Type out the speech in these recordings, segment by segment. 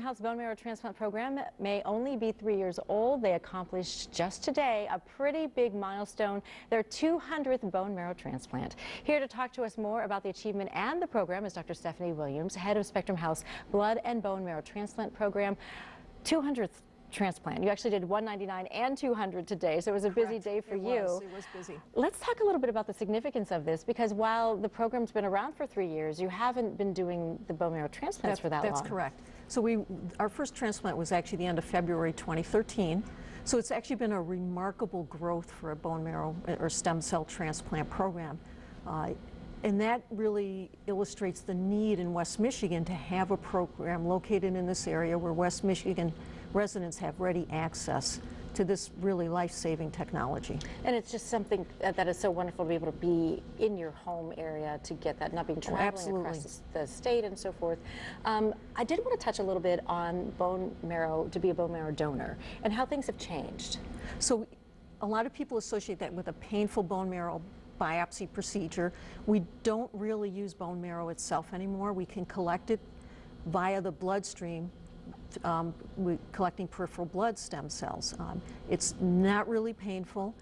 House bone marrow transplant program may only be 3 years old. They accomplished just today a pretty big milestone, their 200th bone marrow transplant. Here to talk to us more about the achievement and the program is Dr. Stephanie Williams, head of Spectrum House Blood and Bone Marrow Transplant Program. 200th transplant. You actually did 199 and 200 today, so it was a busy day for you. It was busy. Let's talk a little bit about the significance of this, because while the program's been around for 3 years, you haven't been doing the bone marrow transplants for that long. That's correct. So our first transplant was actually the end of February 2013. So it's actually been a remarkable growth for a bone marrow or stem cell transplant program. And that really illustrates the need in West Michigan to have a program located in this area where West Michigan residents have ready access to this really life-saving technology. And it's just something that is so wonderful to be able to be in your home area to get that, not being traveling across the state and so forth. I did want to touch a little bit on bone marrow, to be a bone marrow donor, and how things have changed. So a lot of people associate that with a painful bone marrow biopsy procedure. We don't really use bone marrow itself anymore. We can collect it via the bloodstream, collecting peripheral blood stem cells. It's not really painful.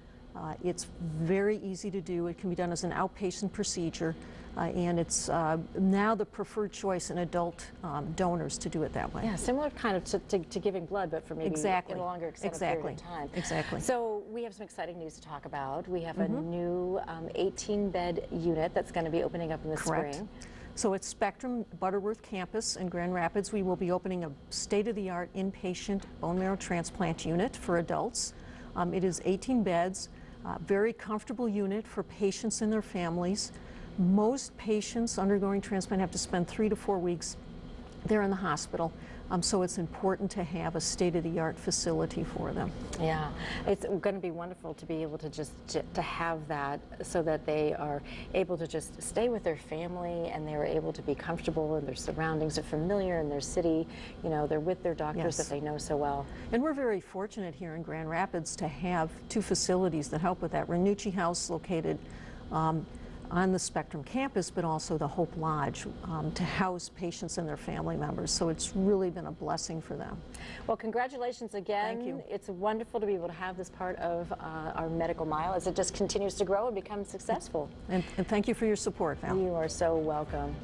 It's very easy to do. It can be done as an outpatient procedure, and it's now the preferred choice in adult donors to do it that way. Yeah, similar kind of to giving blood, but for maybe a longer extended period of time. Exactly. So we have some exciting news to talk about. We have a new 18-bed unit that's going to be opening up in the spring. So at Spectrum Butterworth campus in Grand Rapids, we will be opening a state-of-the-art inpatient bone marrow transplant unit for adults. It is 18 beds, very comfortable unit for patients and their families. Most patients undergoing transplant have to spend 3 to 4 weeks there in the hospital, so it's important to have a state-of-the-art facility for them. Yeah, it's going to be wonderful to be able to to have that, so that they are able to just stay with their family and they're able to be comfortable and their surroundings are familiar in their city. You know, they're with their doctors that they know so well. And we're very fortunate here in Grand Rapids to have 2 facilities that help with that. Ranucci House, located on the Spectrum campus, but also the Hope Lodge to house patients and their family members. So it's really been a blessing for them. Well, congratulations again. Thank you. It's wonderful to be able to have this part of our medical mile as it just continues to grow and become successful. And thank you for your support, Val. You are so welcome.